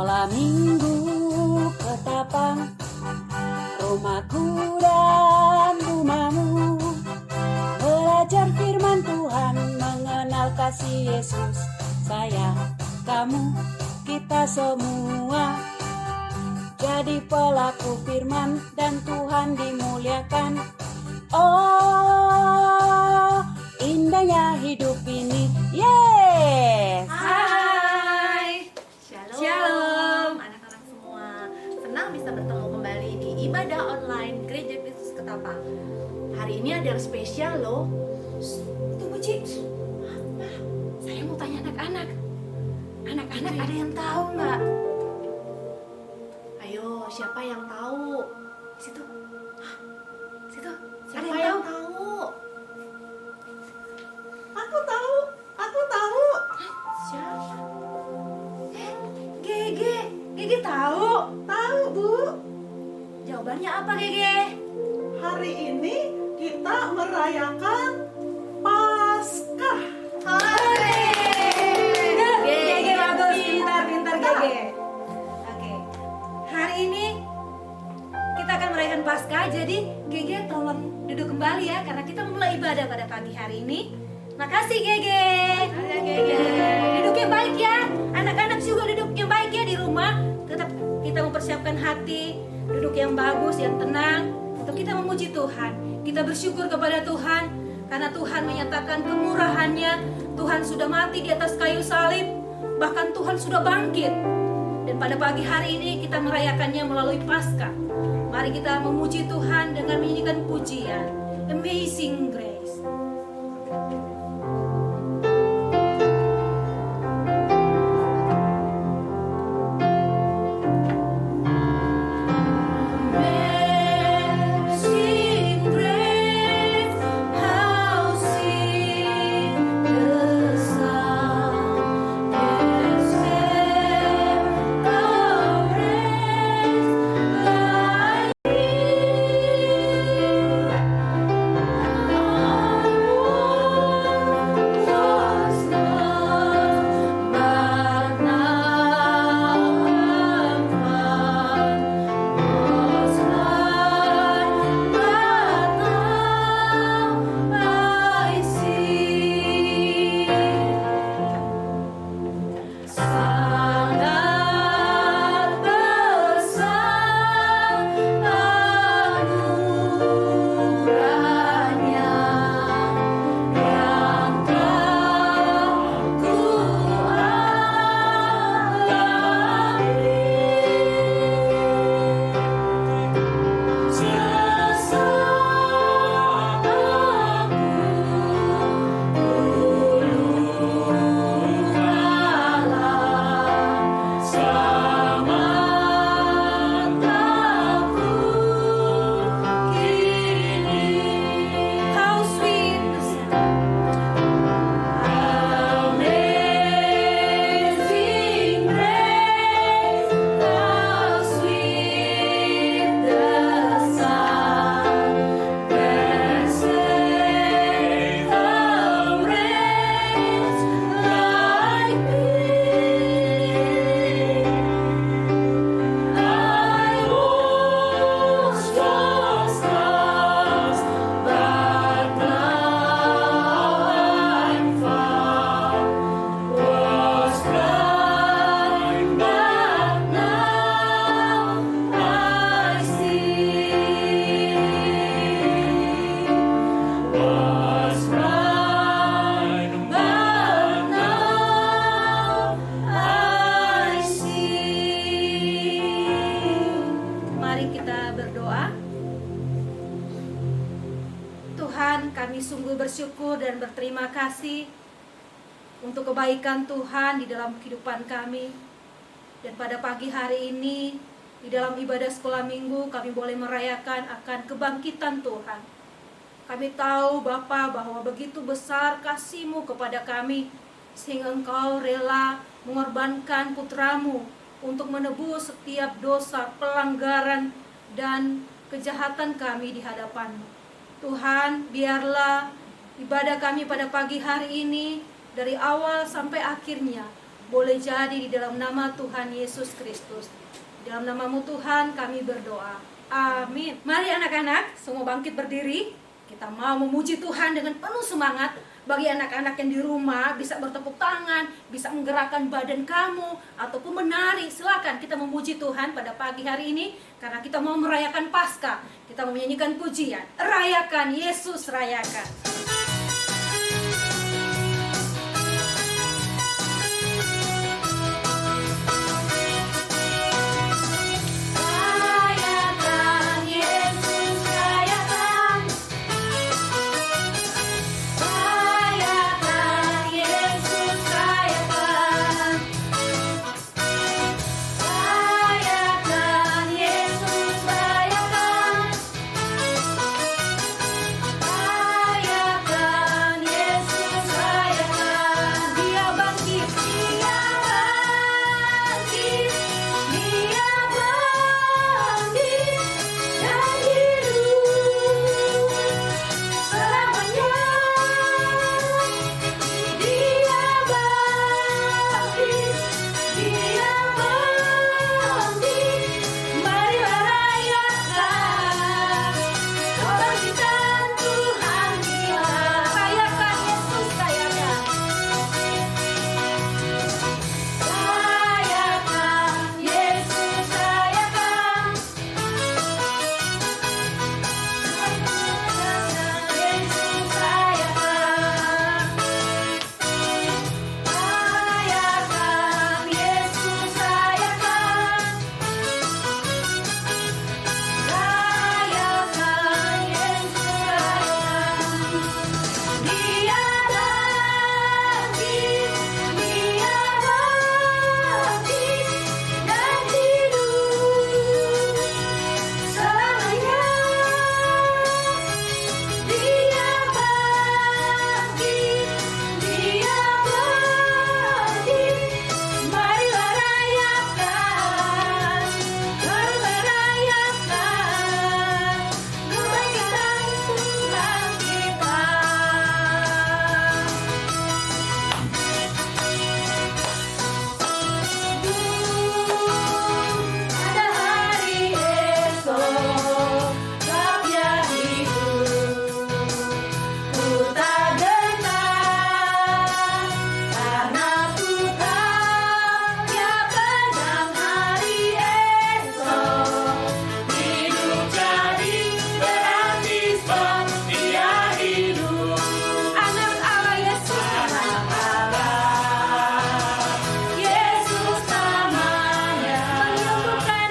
Sekolah minggu Ketapang, rumahku dan rumahmu. Belajar firman Tuhan, mengenal kasih Yesus. Saya, kamu, kita semua jadi pelaku firman dan Tuhan dimuliakan. Oh, indahnya hidup ini. Yes. Hai. Shalom. Shalom anak-anak semua. Senang bisa bertemu kembali di ibadah online Gereja Kristus Ketapang. Hari ini ada yang spesial loh. Tunggu Cik. Apa? Saya mau tanya anak-anak. Anak-anak ada yang tahu nggak? Ayo, siapa yang tahu? Situ. Hah? Situ. Siapa yang tahu? Aku tahu. Siapa? Gege. Gege tahu? Tahu, Bu. Jawabannya apa, Gege? Hari ini kita merayakan Paskah. Hore! Gege bagus, pintar Gege. Oke. Hari ini kita akan merayakan Paskah, jadi Gege tolong duduk kembali ya, karena kita memulai ibadah pada pagi hari ini. Makasih Gege. Duduk yang baik ya. Anak-anak juga duduk yang baik ya di rumah. Tetap kita mempersiapkan hati, duduk yang bagus, yang tenang untuk kita memuji Tuhan. Kita bersyukur kepada Tuhan karena Tuhan menyatakan kemurahan-Nya. Tuhan sudah mati di atas kayu salib, bahkan Tuhan sudah bangkit. Dan pada pagi hari ini kita merayakannya melalui Paskah. Mari kita memuji Tuhan dengan menyanyikan pujian Amazing Grace. Amazing grace, how sweet the sound that saved a wretch like Kami sungguh bersyukur dan berterima kasih untuk kebaikan Tuhan di dalam kehidupan kami. Dan pada pagi hari ini, di dalam ibadah sekolah minggu, kami boleh merayakan akan kebangkitan Tuhan. Kami tahu Bapa bahwa begitu besar kasih-Mu kepada kami, sehingga Engkau rela mengorbankan putramu untuk menebus setiap dosa, pelanggaran, dan kejahatan kami di hadapan-Mu. Tuhan, biarlah ibadah kami pada pagi hari ini dari awal sampai akhirnya boleh jadi di dalam nama Tuhan Yesus Kristus. Di dalam namamu Tuhan kami berdoa. Amin. Mari anak-anak semua bangkit berdiri. Kita mau memuji Tuhan dengan penuh semangat. Bagi anak-anak yang di rumah bisa bertepuk tangan, bisa menggerakkan badan kamu, ataupun menari. Silakan kita memuji Tuhan pada pagi hari ini, karena kita mau merayakan Paskah. Kita mau menyanyikan pujian, rayakan Yesus, rayakan. Rayakan Yesus, rayakan. Rayakan Yesus, rayakan. Rayakan Yesus, rayakan. Rayakan Yesus, rayakan. Dia bangkit, dia bangkit, dia bangkit dan hidup selamanya. Dia bangkit, dia bangkit. Marilah rayakan kebangkitan Tuhan kita. Rayakan Yesus, rayakan. Rayakan Yesus, rayakan. Rayakan Yesus, rayakan. Rayakan Yesus, rayakan. Rayakan Yesus, rayakan. Dia bangkit, dia bangkit dan hidup selamanya. Dia bangkit, dia bangkit. Marilah rayakan, marilah rayakan kebangkitan Tuhan kita. Ada hari esok, sabya hidup, ku tak gentar, karena ku tahu Dia pegang hari esok. Hidup jadi berarti sebab Dia hidup. Anak Allah Yesus, anak Allah Yesus namanya, menyembuhkan,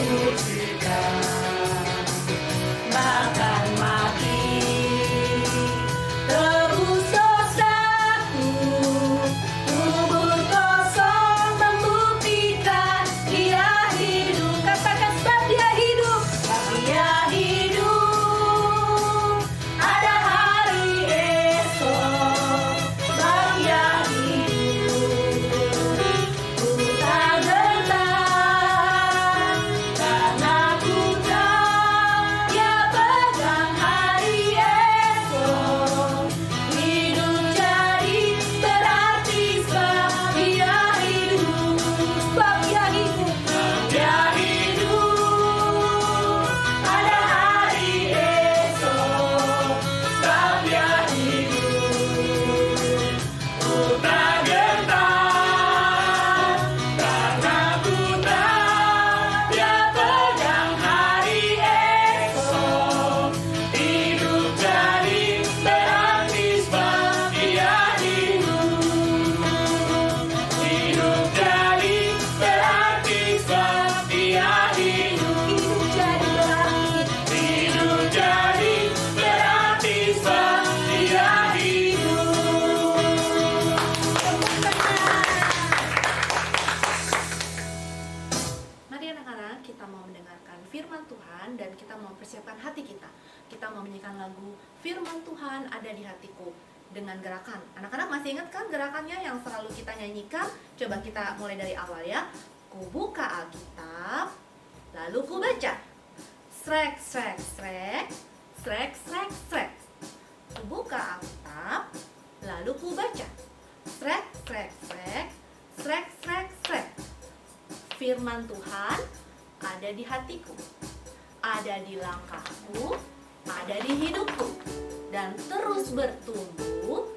menyucikan, bahkan mati tebus dosaku. Kubur kosong membuktikan Dia hidup. Katakan sebab Dia hidup, sebab Dia hidup. Ada hari esok, sebab Dia hidup. Ku tak gentar, karena ku tahu Dia pegang hari esok. Hidup jadi berarti sebab Dia hidup, sebab Dia hidup, Dia hidup. Ada hari esok, sebab Dia hidup. Ku tak gentar, karena ku tahu Dia pegang hari esok. Hidup jadi berarti sebab Dia hidup. Hidup jadi berarti sebab Dia hidup. Hidup jadi berarti sebab Dia hidup. Mari anak-anak, kita mau mendengarkan firman Tuhan dan kita mau mempersiapkan hati kita. Kita mau menyanyikan lagu Firman Tuhan Ada di Hatiku dengan gerakan. Anak-anak masih ingat kan gerakannya yang selalu kita nyanyikan? Coba kita mulai dari awal ya. Ku buka Alkitab, lalu ku baca. Srek, srek, srek, srek, srek, srek. Ku buka Alkitab, lalu ku baca. Srek, srek, srek, srek, srek, srek. Firman Tuhan ada di hatiku, ada di langkahku, ada di hidupku, dan terus bertumbuh,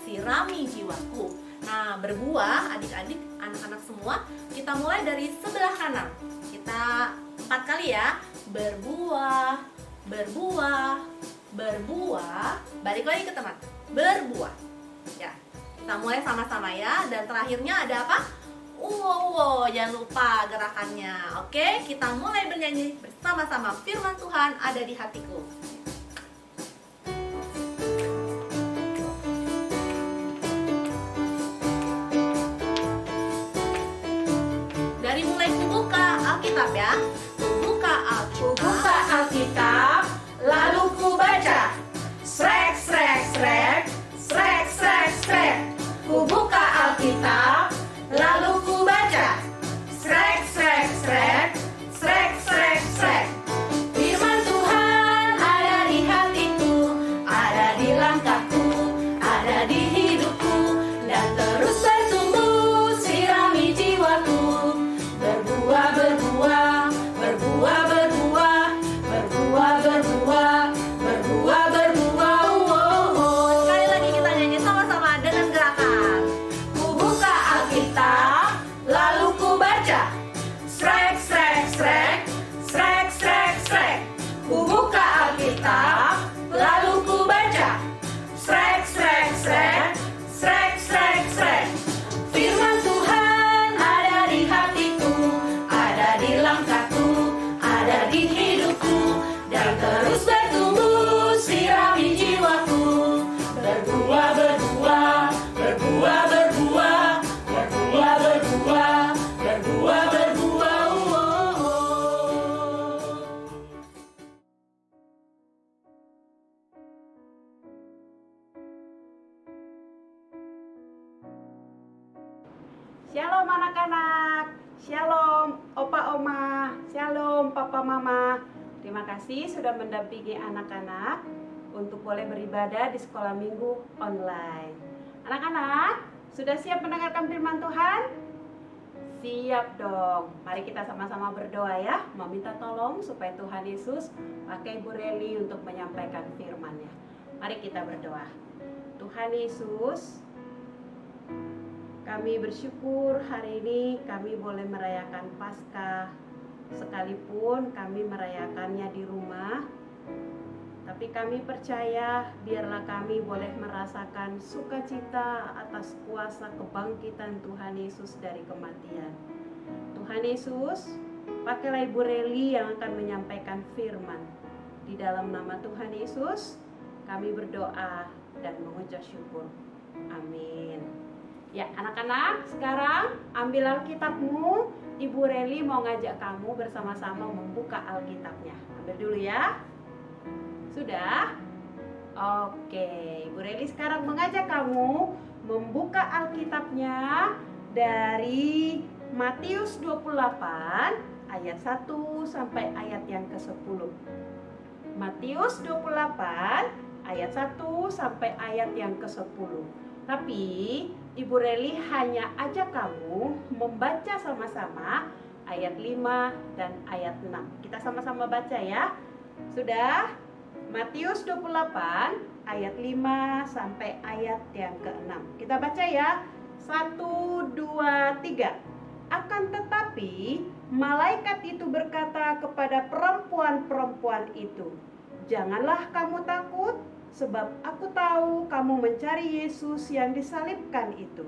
sirami jiwaku. Nah, berbuah adik-adik, anak-anak semua, kita mulai dari sebelah kanan. Kita 4 kali ya. Berbuah, berbuah, berbuah. Balik lagi ke teman. Berbuah. Ya, kita mulai sama-sama ya. Dan terakhirnya ada apa? Wow, jangan lupa gerakannya. Oke, kita mulai bernyanyi bersama-sama. Firman Tuhan ada di hatiku. Dari mulai kubuka Alkitab ya. Kubuka Alkitab, lalu ku baca. Srek, srek, srek, srek, srek, srek. Kubuka Alkitab, lalu ku baca. Srek, srek, srek, srek, srek, srek. Firman Tuhan ada di hatiku, ada di langkahku, ada di hidupku, dan terus bertumbuh, sirami jiwaku. Berbuah, berbuah, berbuah, berbuah, berbuah, berbuah, berbuah, berbuah. Sekali lagi kita nyanyi sama-sama dengan gerakan. Ku buka Alkitab, lalu ku baca. Srek, srek, srek, srek, srek, srek. Ku buka Alkitab, lalu ku baca. Srek, srek, srek, srek, srek, srek. Firman Tuhan ada di hatiku, ada di langkahku, ada di hidupku, dan terus bertumbuh, sirami jiwaku. Berbuah, berbuah, berbuah, berbuah, berbuah, berbuah, berbuah, berbuah. Shalom anak-anak, shalom opa oma, shalom papa mama. Terima kasih sudah mendampingi anak-anak untuk boleh beribadah di sekolah minggu online. Anak-anak, sudah siap mendengarkan firman Tuhan? Siap dong. Mari kita sama-sama berdoa ya, meminta tolong supaya Tuhan Yesus pakai Bu Reli untuk menyampaikan firman-Nya. Mari kita berdoa. Tuhan Yesus, kami bersyukur hari ini kami boleh merayakan Paskah. Sekalipun kami merayakannya di rumah, tapi kami percaya biarlah kami boleh merasakan sukacita atas kuasa kebangkitan Tuhan Yesus dari kematian. Tuhan Yesus, pakailah Ibu Reli yang akan menyampaikan firman. Di dalam nama Tuhan Yesus, kami berdoa dan mengucap syukur. Amin. Ya, anak-anak, sekarang ambil Alkitabmu. Ibu Reli mau ngajak kamu bersama-sama membuka Alkitabnya. Ambil dulu ya. Sudah? Oke, Ibu Reli sekarang mengajak kamu membuka Alkitabnya dari Matius 28 ayat 1 sampai ayat yang ke-10. Matius 28 ayat 1 sampai ayat yang ke-10. Tapi Ibu Reli hanya ajak kamu membaca sama-sama ayat 5 dan ayat 6. Kita sama-sama baca ya. Sudah? Matius 28 ayat 5 sampai ayat yang ke-6. Kita baca ya. 1, 2, 3. Akan tetapi malaikat itu berkata kepada perempuan-perempuan itu, "Janganlah kamu takut, sebab aku tahu kamu mencari Yesus yang disalibkan itu.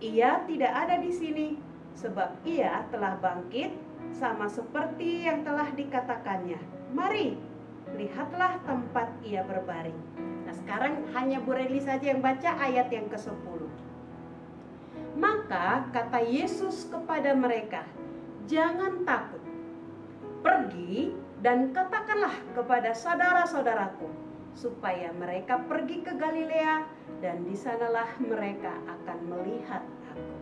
Ia tidak ada di sini, sebab ia telah bangkit sama seperti yang telah dikatakannya. Mari, lihatlah tempat ia berbaring." Nah, sekarang hanya Bu Reli saja yang baca ayat yang ke-10. Maka kata Yesus kepada mereka, "Jangan takut. Pergi dan katakanlah kepada saudara-saudaraku supaya mereka pergi ke Galilea, dan di sanalah mereka akan melihat aku."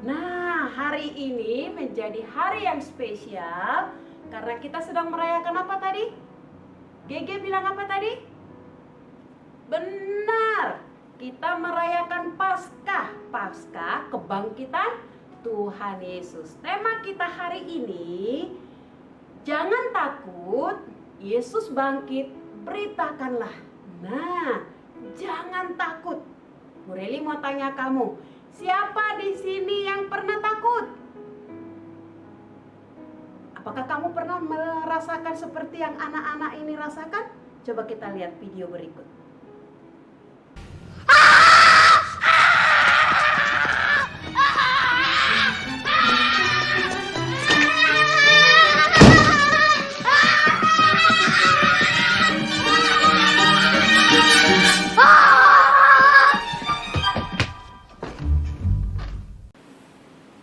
Nah, hari ini menjadi hari yang spesial karena kita sedang merayakan apa tadi? Gege bilang apa tadi? Benar, kita merayakan Paskah. Paskah kebangkitan Tuhan Yesus. Tema kita hari ini, jangan takut, Yesus bangkit, beritakanlah. Nah, jangan takut. Bu Reli mau tanya kamu, siapa di sini yang pernah takut? Apakah kamu pernah merasakan seperti yang anak-anak ini rasakan? Coba kita lihat video berikut.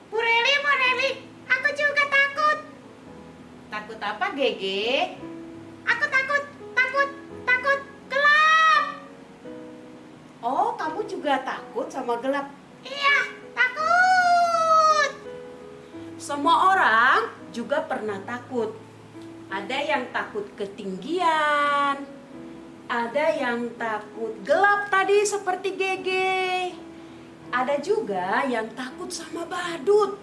Bu Reli, aku juga takut. Takut apa, Gege? Aku takut gelap. Oh, kamu juga takut sama gelap? Iya, takut. Semua orang juga pernah takut. Ada yang takut ketinggian, ada yang takut gelap tadi seperti Gege. Ada juga yang takut sama badut.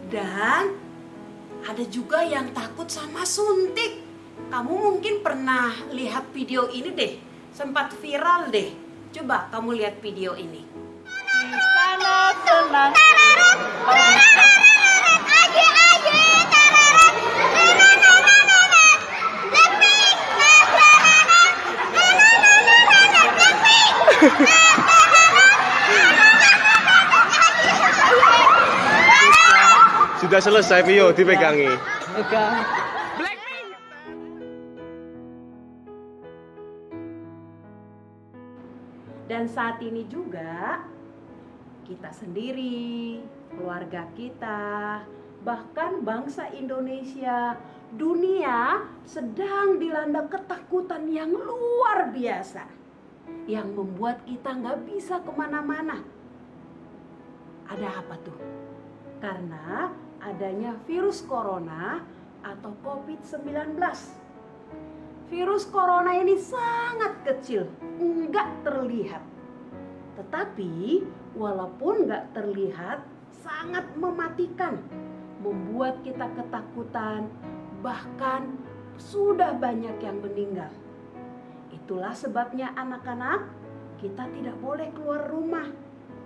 Dan ada juga yang takut sama suntik. Kamu mungkin pernah lihat video ini deh, sempat viral deh. Coba kamu lihat video ini. Sana senang. Sudah selesai, Pio, dipegangi. Dan saat ini juga kita sendiri, keluarga kita, bahkan bangsa Indonesia, dunia sedang dilanda ketakutan yang luar biasa, yang membuat kita nggak bisa kemana-mana. Ada apa tuh? Karena adanya virus corona atau COVID-19. Virus corona ini sangat kecil, enggak terlihat. Tetapi walaupun enggak terlihat, sangat mematikan, membuat kita ketakutan, bahkan sudah banyak yang meninggal. Itulah sebabnya anak-anak, kita tidak boleh keluar rumah.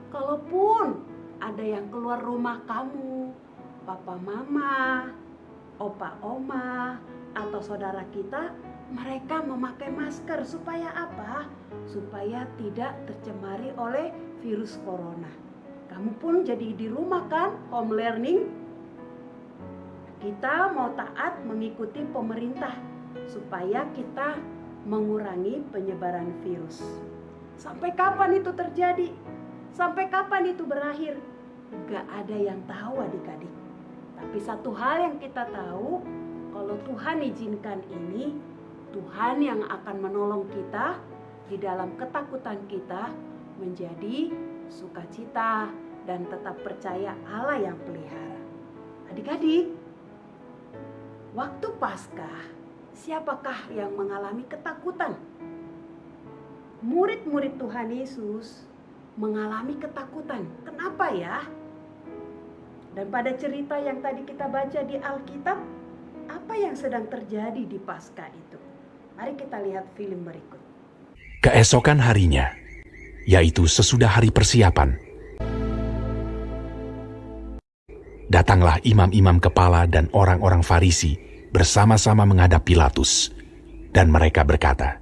Kalaupun ada yang keluar rumah kamu, papa mama, opa oma, atau saudara kita, mereka memakai masker supaya apa? Supaya tidak tercemari oleh virus corona. Kamu pun jadi di rumah kan, home learning. Kita mau taat mengikuti pemerintah supaya kita mengurangi penyebaran virus. Sampai kapan itu terjadi? Sampai kapan itu berakhir? Gak ada yang tahu adik-adik. Tapi satu hal yang kita tahu, kalau Tuhan izinkan ini, Tuhan yang akan menolong kita di dalam ketakutan kita menjadi sukacita dan tetap percaya Allah yang pelihara. Adik-adik, waktu Paskah, siapakah yang mengalami ketakutan? Murid-murid Tuhan Yesus mengalami ketakutan. Kenapa ya? Dan pada cerita yang tadi kita baca di Alkitab, apa yang sedang terjadi di Paskah itu? Mari kita lihat film berikut. Keesokan harinya, yaitu sesudah hari persiapan, datanglah imam-imam kepala dan orang-orang Farisi bersama-sama menghadap Pilatus, dan mereka berkata,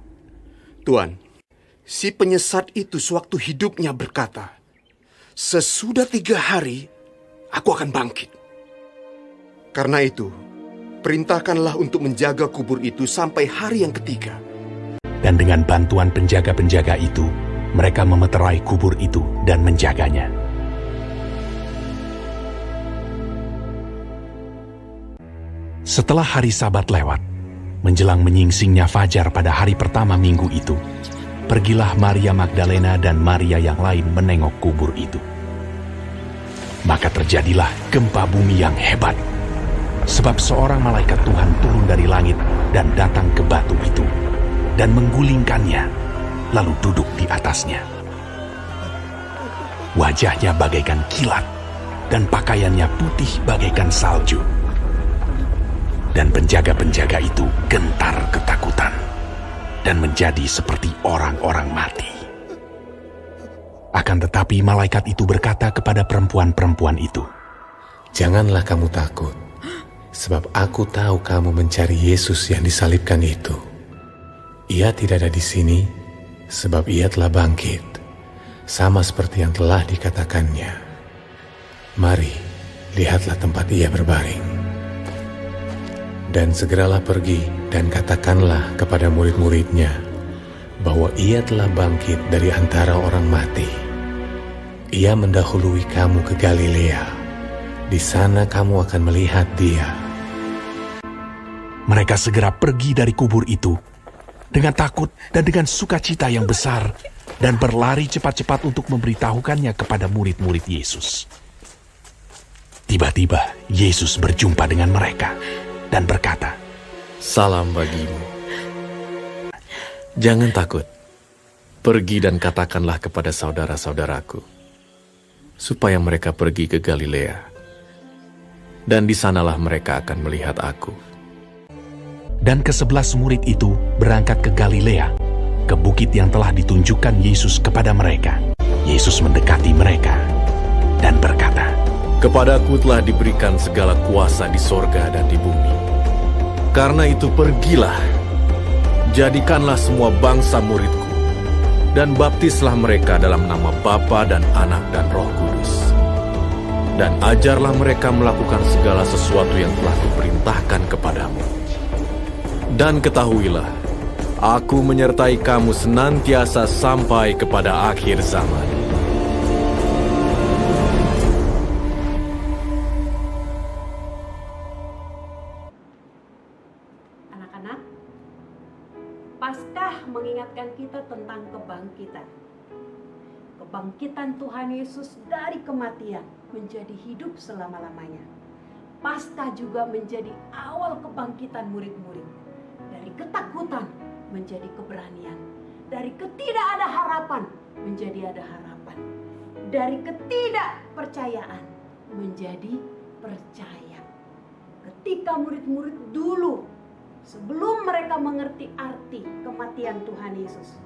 Tuan, si penyesat itu sewaktu hidupnya berkata, sesudah 3 hari, aku akan bangkit. Karena itu, perintahkanlah untuk menjaga kubur itu sampai hari yang ketiga. Dan dengan bantuan penjaga-penjaga itu, mereka memeterai kubur itu dan menjaganya. Setelah hari Sabat lewat, menjelang menyingsingnya fajar pada hari pertama minggu itu, pergilah Maria Magdalena dan Maria yang lain menengok kubur itu. Maka terjadilah gempa bumi yang hebat, sebab seorang malaikat Tuhan turun dari langit dan datang ke batu itu, dan menggulingkannya, lalu duduk di atasnya. Wajahnya bagaikan kilat, dan pakaiannya putih bagaikan salju. Dan penjaga-penjaga itu gentar ketakutan dan menjadi seperti orang-orang mati. Akan tetapi malaikat itu berkata kepada perempuan-perempuan itu, "Janganlah kamu takut, sebab aku tahu kamu mencari Yesus yang disalibkan itu. Ia tidak ada di sini, sebab ia telah bangkit, sama seperti yang telah dikatakannya. Mari, lihatlah tempat ia berbaring. Dan segeralah pergi dan katakanlah kepada murid-muridnya bahwa ia telah bangkit dari antara orang mati. Ia mendahului kamu ke Galilea. Di sana kamu akan melihat dia." Mereka segera pergi dari kubur itu dengan takut dan dengan sukacita yang besar dan berlari cepat-cepat untuk memberitahukannya kepada murid-murid Yesus. Tiba-tiba Yesus berjumpa dengan mereka dan berkata, "Salam bagimu. Jangan takut. Pergi dan katakanlah kepada saudara-saudaraku, supaya mereka pergi ke Galilea. Dan di sanalah mereka akan melihat aku." Dan ke-11 murid itu berangkat ke Galilea, ke bukit yang telah ditunjukkan Yesus kepada mereka. Yesus mendekati mereka dan berkata, "Kepadaku telah diberikan segala kuasa di sorga dan di bumi. Karena itu pergilah, jadikanlah semua bangsa muridku, dan baptislah mereka dalam nama Bapa dan Anak dan Roh Kudus. Dan ajarlah mereka melakukan segala sesuatu yang telah kuperintahkan kepadamu. Dan ketahuilah, aku menyertai kamu senantiasa sampai kepada akhir zaman." Anak-anak, Paskah mengingatkan kita tentang kebangkitan. Kebangkitan Tuhan Yesus dari kematian menjadi hidup selama-lamanya. Paskah juga menjadi awal kebangkitan murid-murid. Dari ketakutan menjadi keberanian. Dari ketidakada harapan menjadi ada harapan. Dari ketidakpercayaan menjadi percaya. Ketika murid-murid dulu, sebelum mereka mengerti arti kematian Tuhan Yesus,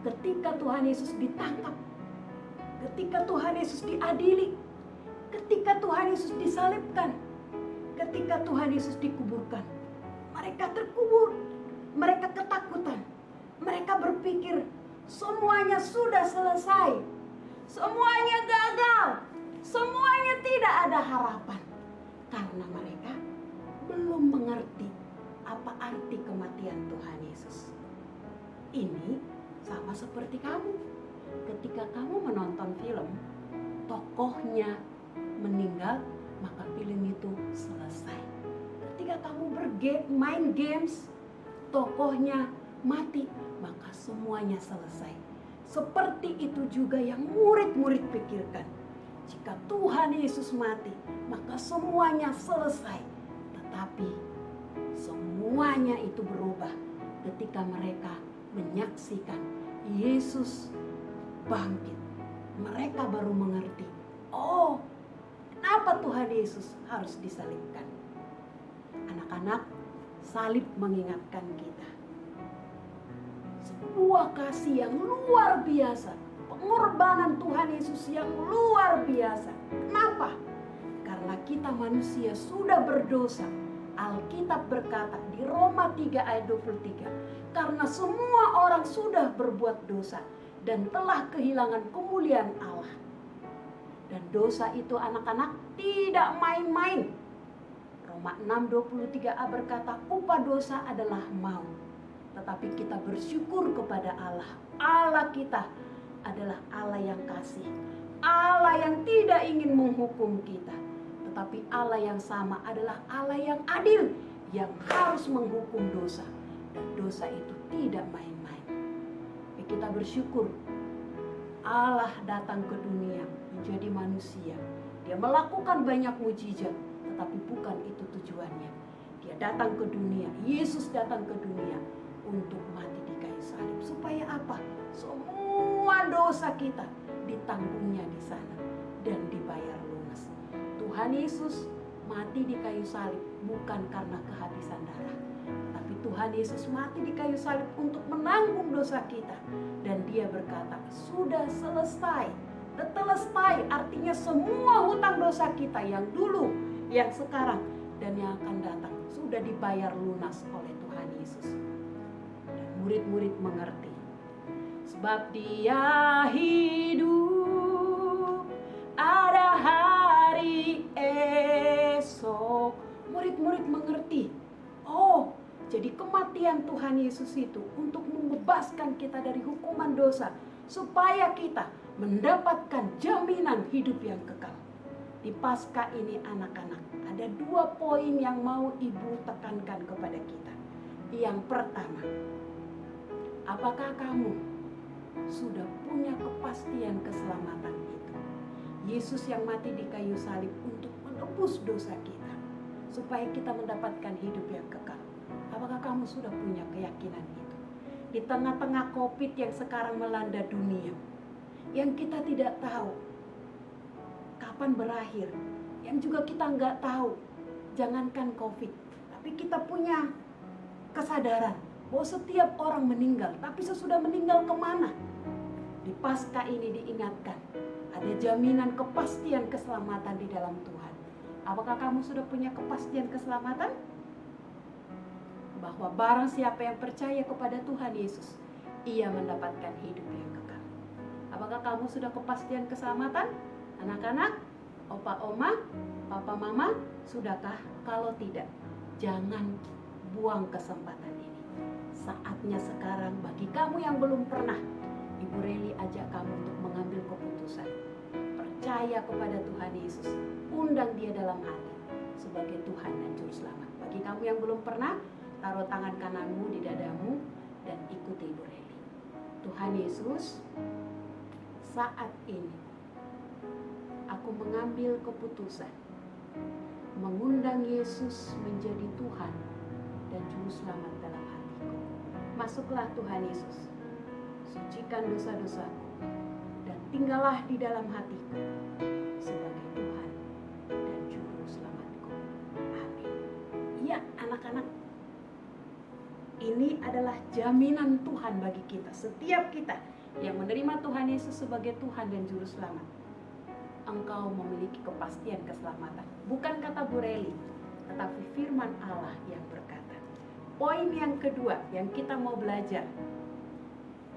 ketika Tuhan Yesus ditangkap, ketika Tuhan Yesus diadili, ketika Tuhan Yesus disalibkan, ketika Tuhan Yesus dikuburkan, mereka terkubur, mereka ketakutan, mereka berpikir semuanya sudah selesai, semuanya gagal, semuanya tidak ada harapan, karena mereka belum mengerti apa arti kematian Tuhan Yesus. Ini sama seperti kamu. Ketika kamu menonton film, tokohnya meninggal, maka film itu selesai. Ketika kamu main games, tokohnya mati, maka semuanya selesai. Seperti itu juga yang murid-murid pikirkan. Jika Tuhan Yesus mati, maka semuanya selesai. Tetapi semuanya itu berubah ketika mereka menyaksikan Yesus bangkit. Mereka baru mengerti, oh, kenapa Tuhan Yesus harus disalibkan. Anak-anak, salib mengingatkan kita sebuah kasih yang luar biasa, pengorbanan Tuhan Yesus yang luar biasa. Kenapa? Karena kita manusia sudah berdosa. Alkitab berkata di Roma 3 ayat 23, karena semua orang sudah berbuat dosa dan telah kehilangan kemuliaan Allah. Dan dosa itu, anak-anak, tidak main-main. Roma 6:23a berkata, upah dosa adalah maut. Tetapi kita bersyukur kepada Allah. Allah kita adalah Allah yang kasih, Allah yang tidak ingin menghukum kita, tetapi Allah yang sama adalah Allah yang adil, yang harus menghukum dosa. Dan dosa itu tidak main-main. Kita bersyukur Allah datang ke dunia menjadi manusia. Dia melakukan banyak mujizat, tetapi bukan itu tujuannya. Dia datang ke dunia, Yesus datang ke dunia untuk mati di kayu salib. Supaya apa? Semua semua dosa kita ditanggungnya di sana dan dibayar lunas. Tuhan Yesus mati di kayu salib bukan karena kehabisan darah, tapi Tuhan Yesus mati di kayu salib untuk menanggung dosa kita. Dan dia berkata, sudah selesai. Tetelestai artinya semua hutang dosa kita yang dulu, yang sekarang, dan yang akan datang sudah dibayar lunas oleh Tuhan Yesus. Dan murid-murid mengerti, sebab dia hidup, ada hari esok. Murid-murid mengerti, oh, jadi kematian Tuhan Yesus itu untuk membebaskan kita dari hukuman dosa, supaya kita mendapatkan jaminan hidup yang kekal. Di Paskah ini anak-anak, ada 2 poin yang mau ibu tekankan kepada kita. Yang pertama, apakah kamu sudah punya kepastian keselamatan itu? Yesus yang mati di kayu salib untuk menebus dosa kita, supaya kita mendapatkan hidup yang kekal. Apakah kamu sudah punya keyakinan itu? Di tengah-tengah COVID yang sekarang melanda dunia, yang kita tidak tahu kapan berakhir, yang juga kita nggak tahu, jangankan COVID, tapi kita punya kesadaran bahwa setiap orang meninggal, tapi sesudah meninggal kemana? Di Paskah ini diingatkan, ada jaminan kepastian keselamatan di dalam Tuhan. Apakah kamu sudah punya kepastian keselamatan? Bahwa barang siapa yang percaya kepada Tuhan Yesus, ia mendapatkan hidup yang kekal. Apakah kamu sudah kepastian keselamatan? Anak-anak, opa oma, papa mama, sudahkah? Kalau tidak, jangan buang kesempatan ini. Saatnya sekarang bagi kamu yang belum pernah, Ibu Reli ajak kamu untuk mengambil keputusan. Percaya kepada Tuhan Yesus, undang dia dalam hati sebagai Tuhan dan Juru Selamat. Bagi kamu yang belum pernah, taruh tangan kananmu di dadamu dan ikuti Ibu Reli. Tuhan Yesus, saat ini aku mengambil keputusan mengundang Yesus menjadi Tuhan dan Juru Selamat dalam hatiku. Masuklah Tuhan Yesus, sucikan dosa-dosaku dan tinggallah di dalam hatiku sebagai Tuhan dan Juru Selamatku. Amin. Ya anak-anak, ini adalah jaminan Tuhan bagi kita. Setiap kita yang menerima Tuhan Yesus sebagai Tuhan dan Juru Selamat, engkau memiliki kepastian keselamatan. Bukan kata Bu Reli, tetapi firman Allah yang berkata. Poin yang kedua yang kita mau belajar,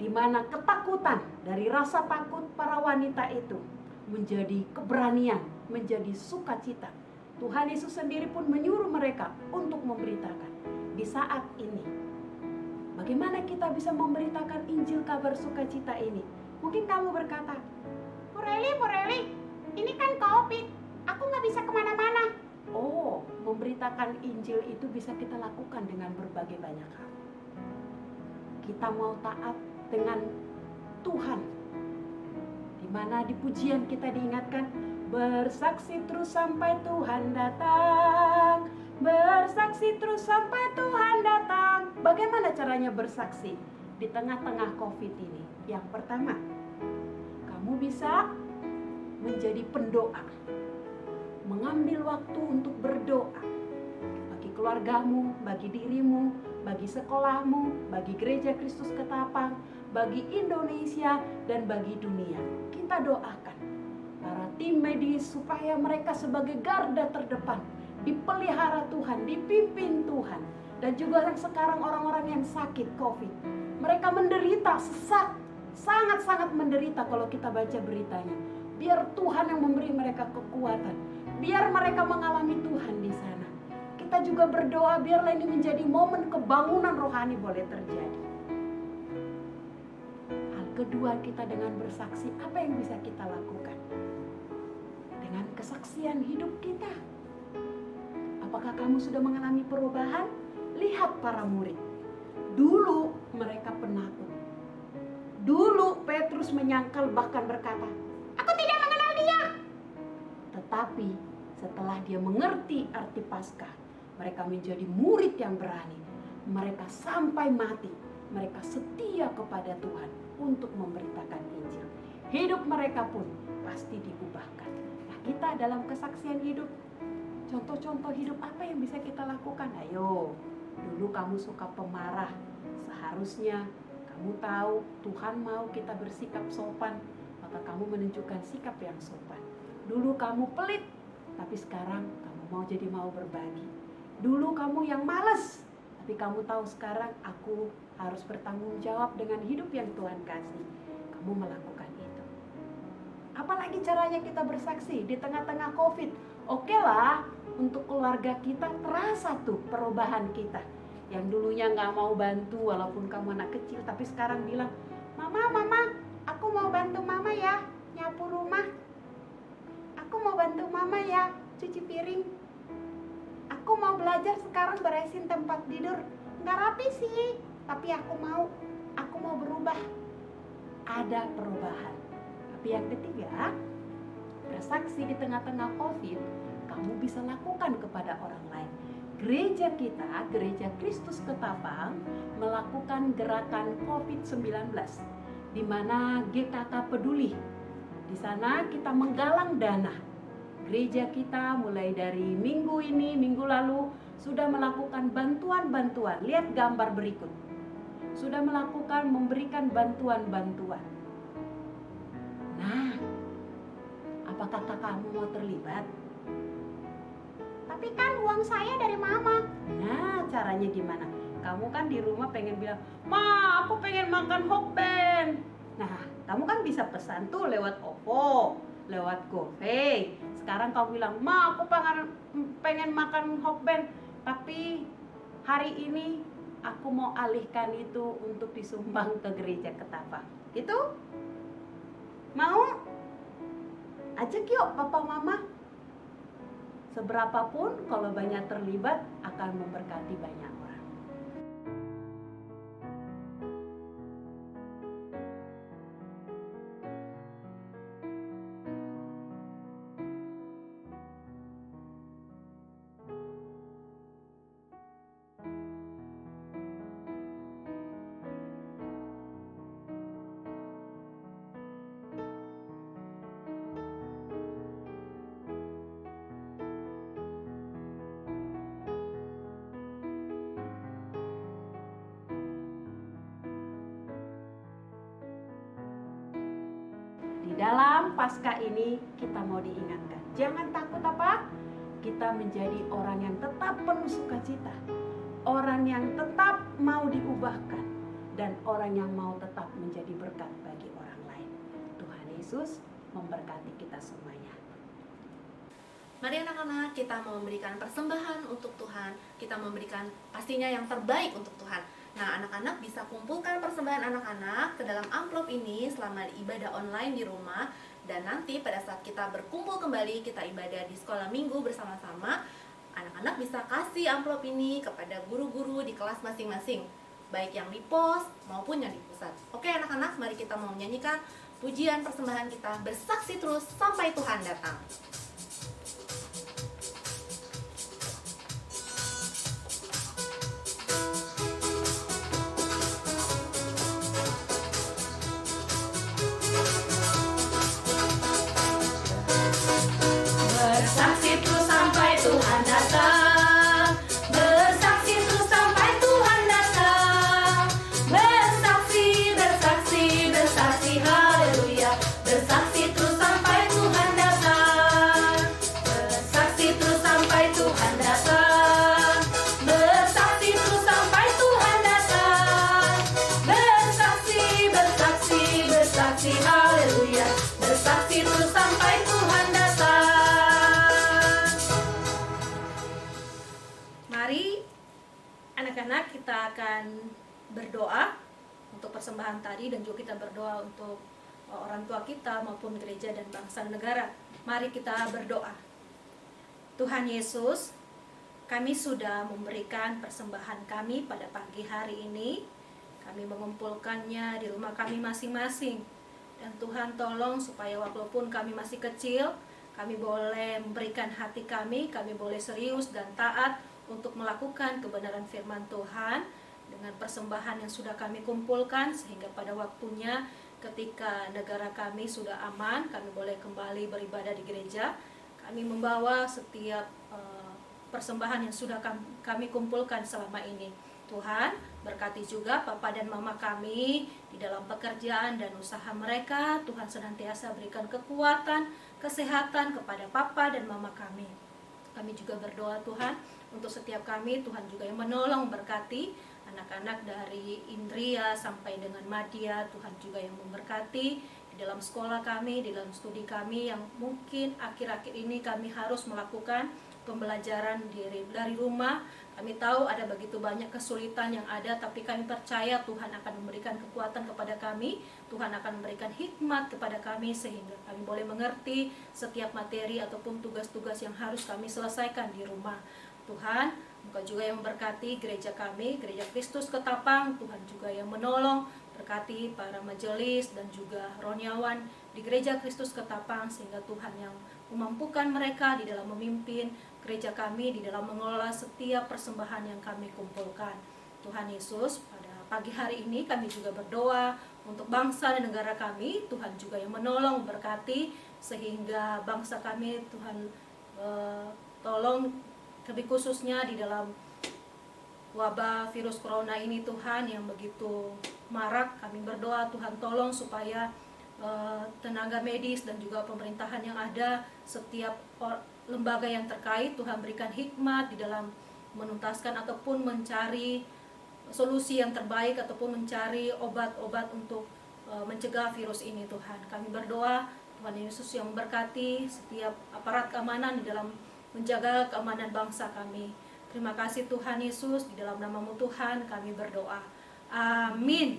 di mana ketakutan dari rasa takut para wanita itu menjadi keberanian, menjadi sukacita. Tuhan Yesus sendiri pun menyuruh mereka untuk memberitakan di saat ini. Bagaimana kita bisa memberitakan Injil kabar sukacita ini? Mungkin kamu berkata, Bu Reli, ini kan COVID, aku nggak bisa kemana-mana. Oh, memberitakan Injil itu bisa kita lakukan dengan berbagai banyak hal. Kita mau taat dengan Tuhan, di mana di pujian kita diingatkan, bersaksi terus sampai Tuhan datang. Bersaksi terus sampai Tuhan datang. Bagaimana caranya bersaksi di tengah-tengah COVID ini? Yang pertama, kamu bisa menjadi pendoa, mengambil waktu untuk berdoa bagi keluargamu, bagi dirimu, bagi sekolahmu, bagi Gereja Kristus Ketapang, bagi Indonesia, dan bagi dunia. Kita doakan para tim medis supaya mereka sebagai garda terdepan dipelihara Tuhan, dipimpin Tuhan. Dan juga sekarang orang-orang yang sakit COVID, mereka menderita, sesak, sangat-sangat menderita kalau kita baca beritanya. Biar Tuhan yang memberi mereka kekuatan, biar mereka mengalami Tuhan di sana. Kita juga berdoa biarlah ini menjadi momen kebangunan rohani boleh terjadi. Hal kedua, kita dengan bersaksi, apa yang bisa kita lakukan? Dengan kesaksian hidup kita. Apakah kamu sudah mengalami perubahan? Lihat para murid. Dulu mereka penakut. Dulu Petrus menyangkal bahkan berkata, aku tidak mengenal dia. Tetapi setelah dia mengerti arti Paskah, mereka menjadi murid yang berani. Mereka sampai mati. Mereka setia kepada Tuhan. untuk memberitakan Injil. Hidup mereka pun pasti diubahkan. Nah, kita dalam kesaksian hidup, contoh-contoh hidup apa yang bisa kita lakukan? Ayo, dulu kamu suka pemarah, seharusnya kamu tahu Tuhan mau kita bersikap sopan, maka kamu menunjukkan sikap yang sopan. Dulu kamu pelit, tapi sekarang kamu mau berbagi. Dulu kamu yang malas, tapi kamu tahu sekarang aku harus bertanggung jawab dengan hidup yang Tuhan kasih. Kamu melakukan itu. Apalagi caranya kita bersaksi di tengah-tengah COVID. Oke lah, untuk keluarga kita terasa tuh perubahan kita. Yang dulunya nggak mau bantu walaupun kamu anak kecil, tapi sekarang bilang, Mama, aku mau bantu Mama ya, nyapu rumah. Aku mau bantu Mama ya, cuci piring. Aku mau belajar sekarang beresin tempat tidur. Nggak rapi sih, tapi aku mau berubah. Ada perubahan. Tapi yang ketiga, bersaksi di tengah-tengah COVID, kamu bisa lakukan kepada orang lain. Gereja kita, Gereja Kristus Ketapang, melakukan gerakan COVID-19, di mana GKK Peduli. Di sana kita menggalang dana. Gereja kita mulai dari minggu ini, minggu lalu, sudah melakukan bantuan-bantuan. Lihat gambar berikut. Sudah memberikan bantuan-bantuan. Nah, apakah kakakmu mau terlibat? Tapi kan uang saya dari Mama. Nah, caranya gimana? Kamu kan di rumah pengen bilang, Ma, aku pengen makan hokben. Nah, kamu kan bisa pesan tuh lewat OVO, lewat GoPay. Sekarang kamu bilang, Ma, aku pengen makan hokben, tapi hari ini aku mau alihkan itu untuk disumbang ke Gereja Ketapang. Gitu? Mau? Ajak yuk Papa Mama. Seberapapun kalau banyak terlibat akan memberkati banyak orang. Di dalam Paskah ini kita mau diingatkan, jangan takut apa? Kita menjadi orang yang tetap penuh sukacita, orang yang tetap mau diubahkan, dan orang yang mau tetap menjadi berkat bagi orang lain. Tuhan Yesus memberkati kita semuanya. Mari anak-anak, kita mau memberikan persembahan untuk Tuhan. Kita memberikan pastinya yang terbaik untuk Tuhan. Nah, anak-anak bisa kumpulkan persembahan anak-anak ke dalam amplop ini selama ibadah online di rumah. Dan nanti pada saat kita berkumpul kembali, kita ibadah di sekolah minggu bersama-sama, anak-anak bisa kasih amplop ini kepada guru-guru di kelas masing-masing, baik yang di pos maupun yang di pusat. Oke anak-anak, mari kita mau menyanyikan pujian persembahan kita, bersaksi terus sampai Tuhan datang. Bersaksi terus sampai Tuhan datang. Bersaksi terus sampai Tuhan datang. Bersaksi, bersaksi, bersaksi, haleluya. Bersaksi terus sampai Tuhan datang. Bersaksi terus sampai Tuhan datang. Bersaksi terus sampai Tuhan datang. Bersaksi, bersaksi, bersaksi, haleluya. Bersaksi terus sampai Tuhan datang. Mari anak-anak kita akan berdoa untuk persembahan tadi, dan juga kita berdoa untuk orang tua kita maupun gereja dan bangsa dan negara. Mari kita berdoa. Tuhan Yesus, kami sudah memberikan persembahan kami pada pagi hari ini. Kami mengumpulkannya di rumah kami masing-masing. Dan Tuhan tolong supaya walaupun kami masih kecil, kami boleh memberikan hati kami boleh serius dan taat untuk melakukan kebenaran firman Tuhan. dengan persembahan yang sudah kami kumpulkan, sehingga pada waktunya ketika negara kami sudah aman, kami boleh kembali beribadah di gereja. Kami membawa setiap persembahan yang sudah kami kumpulkan selama ini. Tuhan, berkati juga Papa dan Mama kami di dalam pekerjaan dan usaha mereka. Tuhan senantiasa berikan kekuatan, kesehatan kepada Papa dan Mama kami. Kami juga berdoa Tuhan untuk setiap kami, Tuhan juga yang menolong, berkati anak-anak dari Indria sampai dengan Madya. Tuhan juga yang memberkati di dalam sekolah kami, di dalam studi kami yang mungkin akhir-akhir ini kami harus melakukan pembelajaran dari rumah. Kami tahu ada begitu banyak kesulitan yang ada, tapi kami percaya Tuhan akan memberikan kekuatan kepada kami. Tuhan akan memberikan hikmat kepada kami sehingga kami boleh mengerti setiap materi ataupun tugas-tugas yang harus kami selesaikan di rumah. Tuhan, Engkau juga yang memberkati gereja kami, Gereja Kristus Ketapang. Tuhan juga yang menolong, berkati para majelis dan juga roniawan di Gereja Kristus Ketapang, sehingga Tuhan yang memampukan mereka di dalam memimpin gereja kami, di dalam mengelola setiap persembahan yang kami kumpulkan. Tuhan Yesus, pada pagi hari ini kami juga berdoa untuk bangsa dan negara kami. Tuhan juga yang menolong, berkati sehingga bangsa kami, Tuhan tolong lebih khususnya di dalam wabah virus corona ini Tuhan yang begitu marak. Kami berdoa Tuhan tolong supaya tenaga medis dan juga pemerintahan yang ada, setiap lembaga yang terkait, Tuhan berikan hikmat di dalam menuntaskan ataupun mencari solusi yang terbaik ataupun mencari obat-obat untuk mencegah virus ini Tuhan. Kami berdoa Tuhan Yesus yang memberkati setiap aparat keamanan di dalam menjaga keamanan bangsa kami. Terima kasih Tuhan Yesus, di dalam nama-Mu Tuhan kami berdoa. Amin.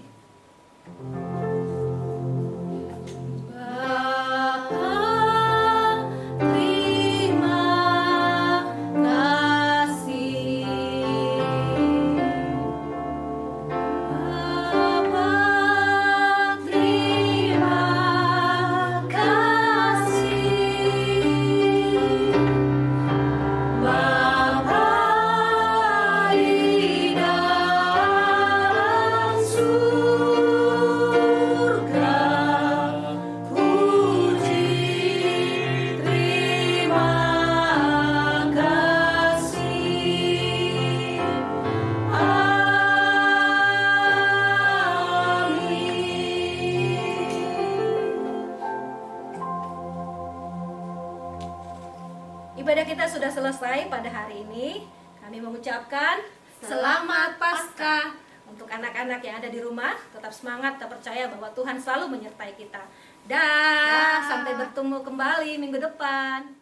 Ibadah kita sudah selesai pada hari ini. Kami mengucapkan Selamat Paskah. Untuk anak-anak yang ada di rumah, tetap semangat, tetap percaya bahwa Tuhan selalu menyertai kita. Dah, sampai bertemu kembali minggu depan.